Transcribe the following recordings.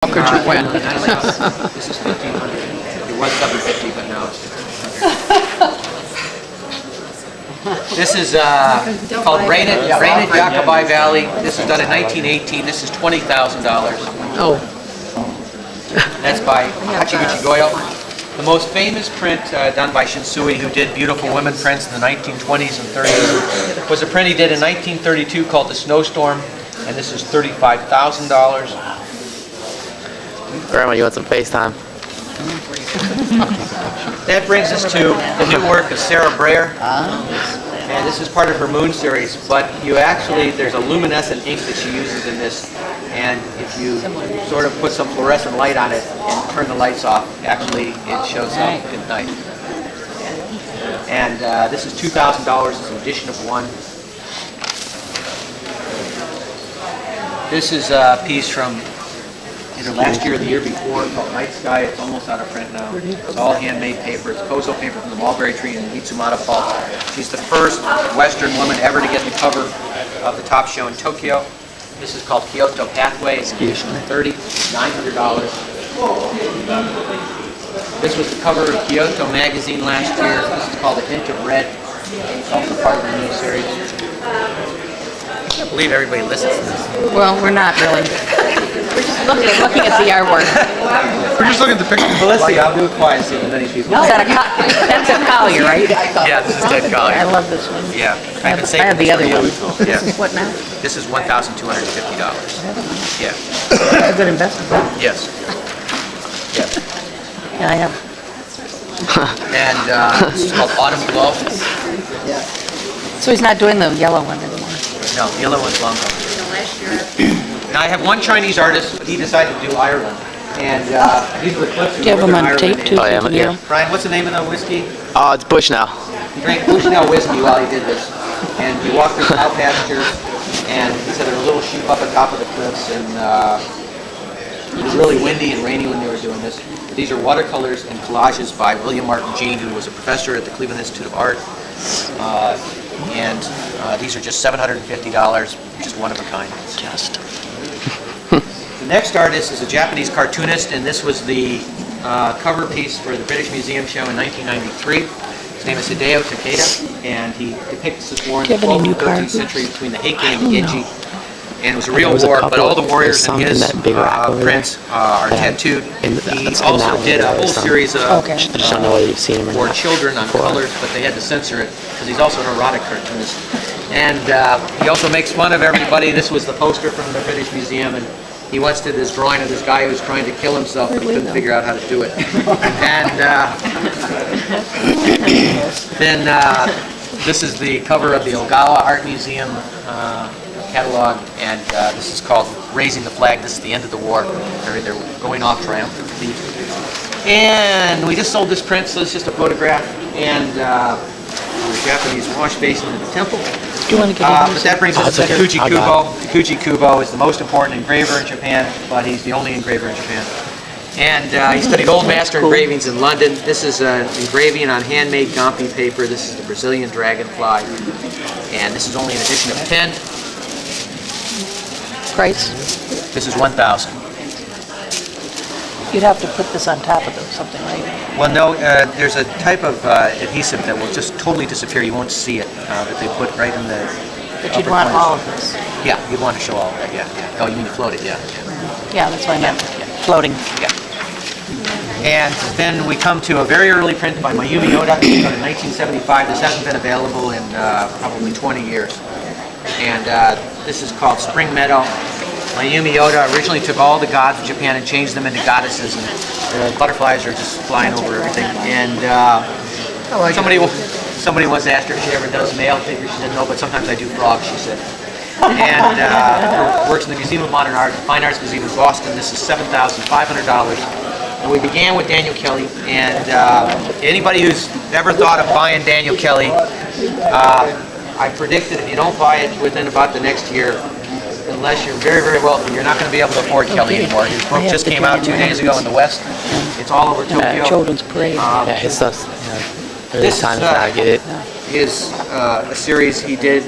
How could you win? This is 1,500. It was 750, but now it's This is called Rained Jacobi Valley. This is done in 1918. This is $20,000. Oh, That's by Hachiguchi Goyo. The most famous print done by Shinsui, who did beautiful women prints in the 1920s and 30s, was a print he did in 1932 called The Snowstorm, and this is $35,000. Grandma, you want some FaceTime? That brings us to the new work of Sarah Breyer. And this is part of her Moon series, but there's a luminescent ink that she uses in this, and if you sort of put some fluorescent light on it and turn the lights off, actually it shows up at night. And this is $2,000, it's an edition of one. This is a piece from either last year or the year before called Night Sky. It's almost out of print now. It's all handmade paper. It's kozo paper from the mulberry tree in Mitsumata pulp. She's the first Western woman ever to get the cover of the top show in Tokyo. This is called Kyoto Pathway. It's edition 30, $900. This was the cover of Kyoto magazine last year. This is called A Hint of Red. It's also part of the new series. I can't believe everybody listens to this. well, we're not really. We're just looking at the artwork. We're just looking at the pictures. Well, let's see. I'll do it quiet so many people. Is that that's a collier, right? Yeah, this is Ted I Collier. love this one. Yeah, I have the other one. Yeah. This is what now? This is $1,250. Yeah. A good investment. Yes. Yeah. Yeah, I have. And this is called Autumn Glow. So he's not doing the yellow one anymore. No, the yellow one's long gone. Now I have one Chinese artist, but he decided to do Ireland. And these are the clips from Do you have them Northern on tape Ireland. too? Oh, yeah, so you can yeah. hear 'em? Brian, what's the name of the whiskey? It's Bushnell. He drank Bushnell whiskey while he did this. And he walked through cow pastures, and he said there were little sheep up on top of the cliffs, and it was really windy and rainy when they were doing this. These are watercolors and collages by William Martin Jean, who was a professor at the Cleveland Institute of Art. These are just $750, just one of a kind. The next artist is a Japanese cartoonist, and this was the cover piece for the British Museum show in 1993. His name is Hideo Takeda, and he depicts this war in the Do you have any 12th new and 13th cards? century between the Heike and the Genji. And it was a real was a war, couple. but all the There's warriors in some in his that big rack over prints are tattooed. He that's also in that did a one. whole Some. series of Okay. I just don't know whether you've seen him or for not. children on before. colors, but they had to censor it because he's also an erotic cartoonist. And he also makes fun of everybody. This was the poster from the British Museum, and he once did this drawing of this guy who was trying to kill himself, but he couldn't figure out how to do it. And then this is the cover of the Ogawa Art Museum catalog, and this is called Raising the Flag. This is the end of the war. They're going off triumphantly. And we just sold this print, so it's just a photograph, and the Japanese wash basin in the temple. Do you want to get But into that brings us to Kikuji Kubo. Kikuji Kubo is the most important engraver in Japan, but he's the only engraver in Japan. And he studied Old Master engravings in London. This is an engraving on handmade Gampi paper. This is the Brazilian dragonfly. And this is only an edition of 10. price? This is 1,000. You'd have to put this on top of something, right? Well, no, there's a type of adhesive that will just totally disappear. You won't see it, that they put right in the But you'd upper want corners. all of this. Yeah, you'd want to show all of that, yeah. Oh, you mean to float it, yeah. Yeah, that's what I meant. Yeah. Floating. Yeah. And then we come to a very early print by Mayumi Oda in 1975. This hasn't been available in probably 20 years. And this is called Spring Meadow. Mayumi Oda originally took all the gods of Japan and changed them into goddesses, and the butterflies are just flying over everything. And somebody once asked her if she ever does male figures. She said no, but sometimes I do frogs, she said. And works in the Museum of Modern Art, Fine Arts Museum in Boston. This is $7,500. And we began with Daniel Kelly. And anybody who's ever thought of buying Daniel Kelly, I predicted if you don't buy it within about the next year, unless you're very, very wealthy, you're not going to be able to afford Kelly anymore. His book just came out 2 days ago in the West. It's all over Tokyo. Children's Parade. Yeah, his stuff's every This time I get it. is a series he did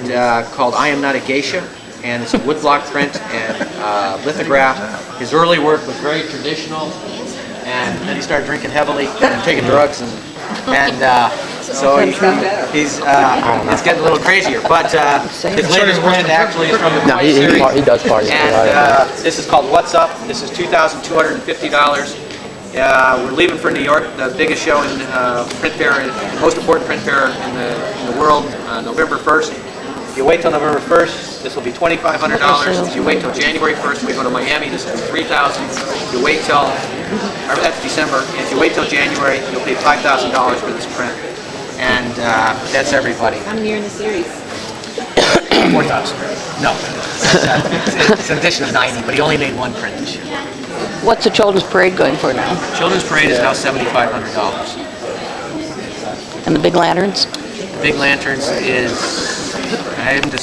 called I Am Not a Geisha. and it's a woodblock print and lithograph. His early work was very traditional, and then he started drinking heavily and taking drugs, and so it's getting a little crazier. But his latest print actually is from the No, Point he series. does party. And this is called What's Up. This is $2,250. We're leaving for New York, the biggest show in print fair, the most important print fair in the world, November 1st. If you wait till November 1st, this will be $2,500. If you wait till January 1st, we go to Miami, this will be $3,000. If you wait till, that's December, if you wait till January, you'll pay $5,000 for this print. And that's everybody. How many are in the series? 4,000. No, it's an addition of 90, but he only made one print this year. What's the Children's Parade going for now? Children's Parade is now $7,500. And the big lanterns? Big Lanterns is, I haven't decided.